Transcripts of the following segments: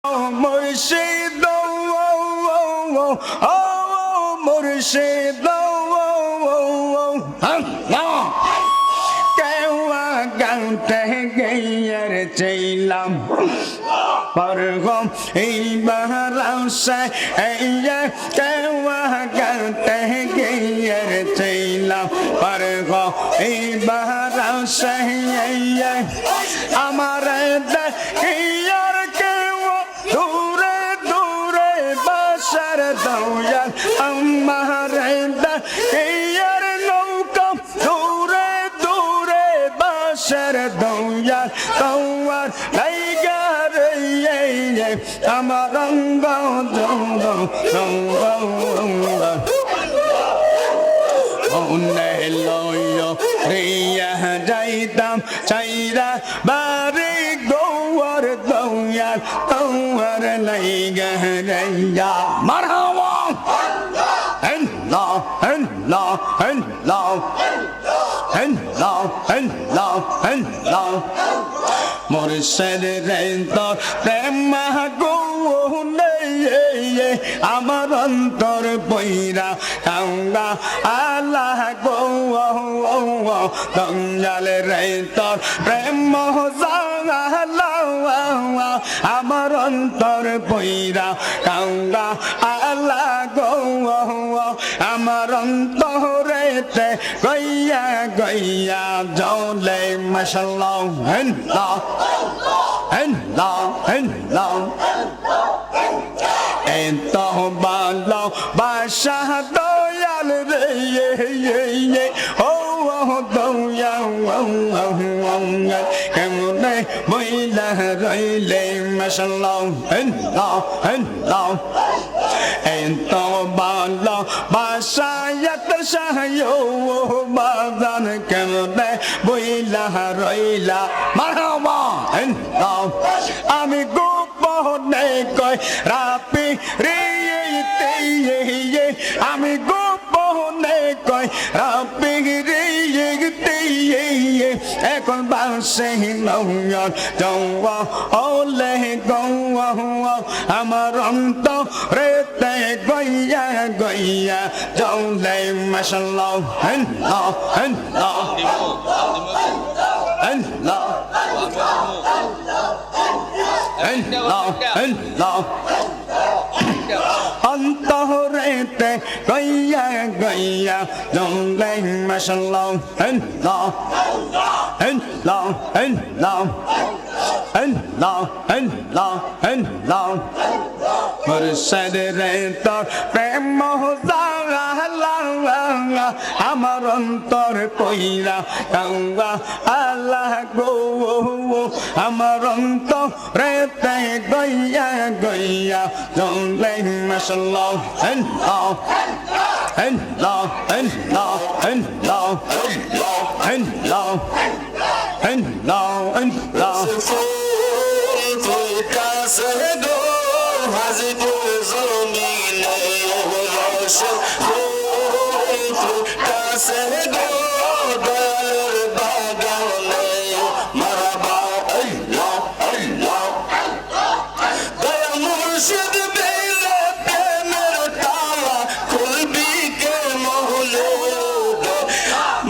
মুর্শিদ ও মুর্শিদ কেওয়া গাঁতে গেয়ার চাইলাম পরগম এইবার আসে কেওয়া গাঁতে গেয়ার চাইলাম পরগম এইবার আসে আমার দেখিয়ার কেওয়া দূরে দূরে বাসার দৌয়াল আমার দেখিয়ার নৌকা দূরে দূরে বাসার দৌয়াল তোমার লাইগার আমার রঙ্গ রিয়া যাইতাম চাইরা বারে গোয়ার দৌয়াল তোমার লাইগা রাইয়া মারহাবা আল্লাহ আল্লাহ আল্লাহ আল্লাহ আল্লাহ আল্লাহ মুর্শিদ রে তোর প্রেম গো আমার অন্তর পইরা কাঙ্গা আল্লাহ গো দঙ্গাল রে তোর প্রেম আমার অন্তর পইরা কাঙ্গা আল্লাহ গো আমার অন্তরেতে গইয়া গইয়া জলে মাশাআল্লাহ আল্লাহ আল্লাহ আল্লাহ এত ভালো বাসা দয়াল রে ও দয়াল কেমনে বইলা রইলে মাশাআল্লাহ আল্লাহ আল্লাহ এত ভালো বাসা এত সাহায্য বাজান কেমনে বইলা রইলা মারহাবা আল্লাহ আমি গোপনে কই রাপি রে আমি গোপনে কই রাপি রে এখন বাসে নয়ন জওয়া ওলে গওয়া আমার অন্তরে তে গইয়া গইয়া জলে মাশাআল্লাহ আল্লাহ আল্লাহ আল্লাহ আল্লাহ আল্লাহ অন্তরেতে গইয়া গইয়া জলে মাশাআল্লাহ আল্লাহ আল্লাহ আল্লাহ আল্লাহ আল্লাহ আল্লাহ মুর্শিদ রে তোর প্রেম আমার অন্তর কইরা কাঙ্গা আল্লাহ গো আমার অন্তরেতে গইয়া গইয়া জলে মাশাআল্লাহ আল্লাহ আল্লাহ আল্লাহ আল্লাহ আল্লাহ আল্লাহ আল্লাহ কাছে গো হাজিপুর জমিনে রোশন কাছে গো দয়ার বাগানে মারহাবা আল্লাহ আল্লাহ দয়া মুর্শিদ বেলে প্রেমের তালা খুলবি কে মহলে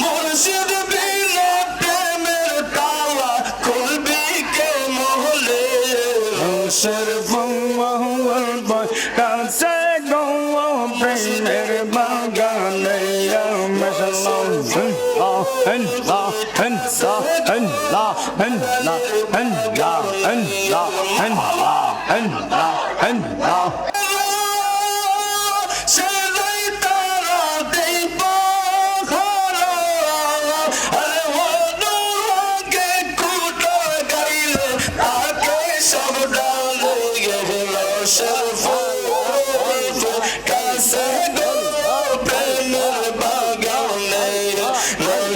মুর্শিদ বেলে প্রেমের তালা খুলবি কে মহলে শরফ কাছে গো প্রেমের বাগানে মাশাআল্লাহ আল্লাহ আল্লাহ আল্লাহ আল্লাহ আল্লাহ আল্লাহ আল্লাহ আল্লাহ আল্লাহ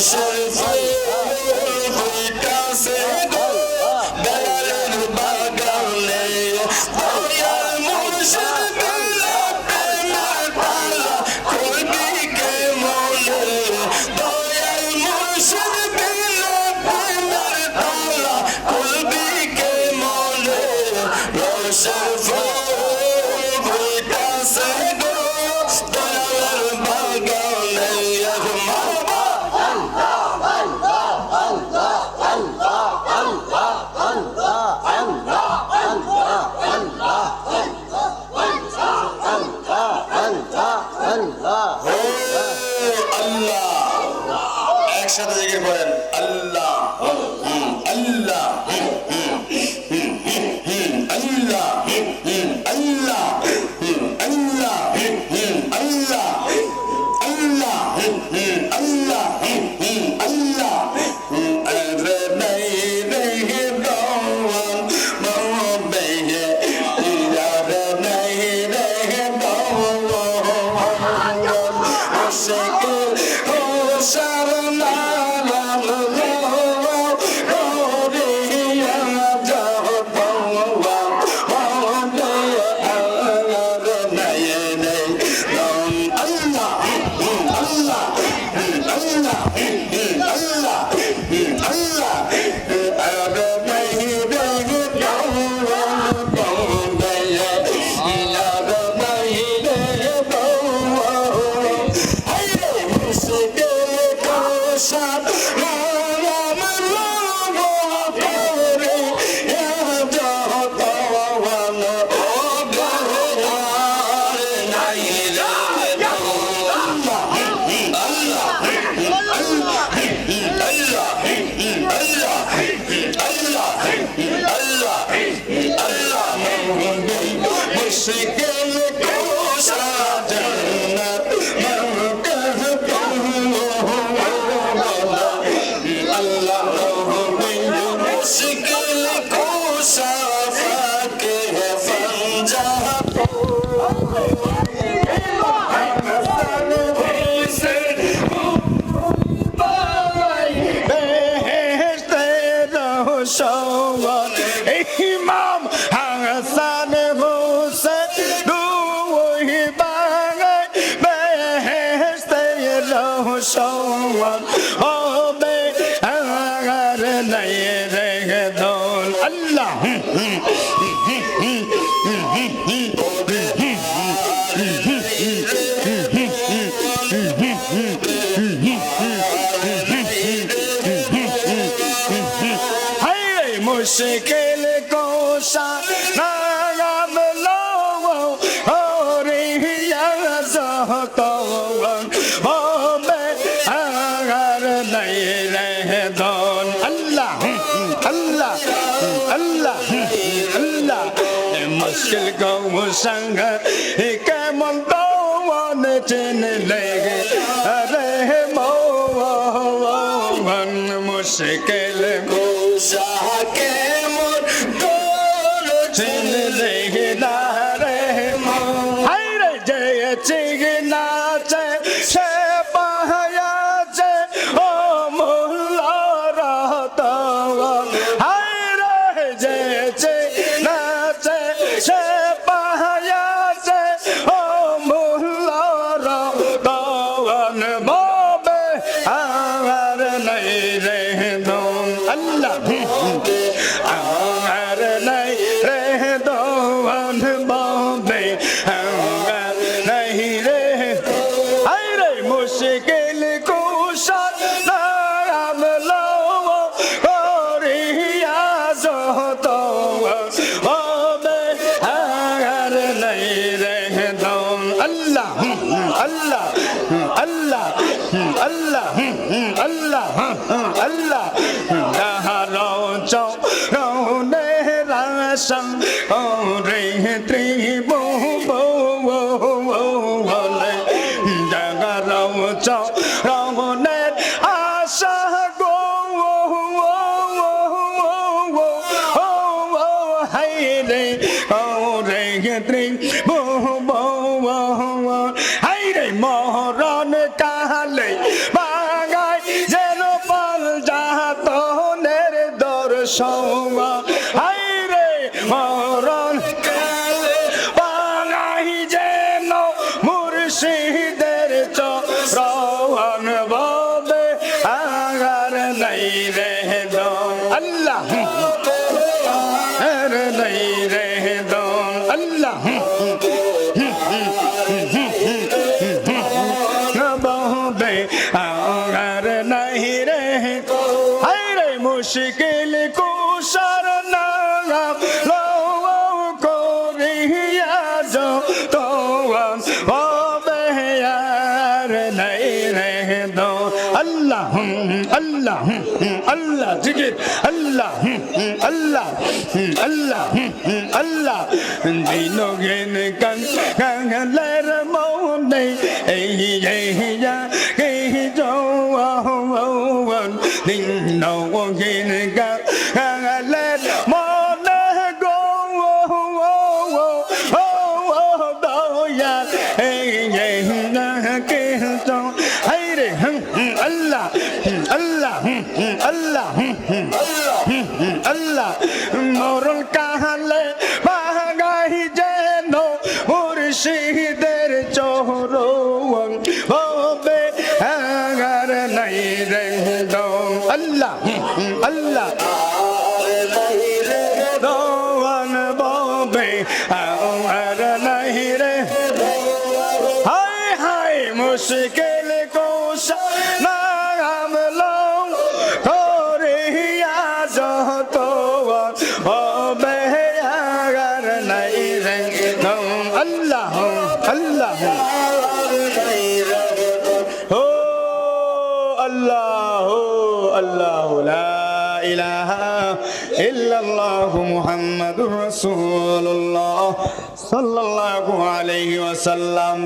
Shall একসাথে জিকির করেন আল্লাহ আল্লাহ আল্লাহ আল্লাহ আল্লাহ আল্লাহ আল্লাহ আল্লাহ আল্লাহ আরে নাই রে দওয়ান মোবে ইয়ারে নাই রে দওয়ান ওশকে ও শরনা Imam Hassan Hussein Duhi Bangai Beheste Roshwan Obe Agar Nay Regdol Allah मुश्किल कोशा नाम लो और तो ओ मैं अगर नहीं रह दो अल्लाह अल्लाह अल्लाह अल्लाह मुश्किल को संग के मन तो वन चिन लेगे अरे मोहन मुश्किल को के मोर गोल चिन लेगे नारे हाय रे जय चिगना चे से पहाया चे ओ मुल्ला रहता हाय रे जय चिगना चे से पहाया चे ओ मुल्ला रहता मोबे आवर नहीं रह दो अल्लाह आवर नहीं रह दो बॉम्बे आवर नहीं रह अरे मुश्किल कुशा नाम लो और याजो तो बॉम्बे आवर नहीं रह दो अल्लाह अल्लाह अल्लाह अल्लाह अल्लाह अल्लाह Sang oh ring tribu bo le jaga rau chau rau net asa go hai re oh ring tribu bo hai re moron ka le bagai jeno pal jato ner darshan hai মরণ কালে বাঙাই যেন মুর্শিদের চরণ ববে agar নাই রে দো আল্লাহ আর নাই রে দো আল্লাহ বহুবে আর নাহি রে হায় রে মুশকিল কুশার নাম লও করিয়া যো তো হবে আর নাই রে দো আল্লাহ আল্লাহ আল্লাহ জিকির আল্লাহ আল্লাহ আল্লাহ আল্লাহ দিনো গেন কান কাঙ্গলের মনে এই ইয়া কে জওয়ান দিনো গেন কাঙ্গলের মনে গো দয়া এই ইয়া কে জও হায় রে আল্লাহ আল্লাহ আল্লাহ আল্লাহ মরল কাহালে বাগাই যেন মুর্শিদের চরণ হবে আগার নাই রে দম আল্লাহ আল্লাহ দোয়ান ববে আর নাই রে হায় হায় মুশকিল কোশা নাম লও করিয়া যত হবে আগার নাই রে আল্লাহ আল্লাহ ও আল্লাহ আল্লাহ লা ইলাহা ইল্লাল্লাহ মুহাম্মাদুর রাসূলুল্লাহ সাল্লাল্লাহু আলাইহি ওয়াসাল্লাম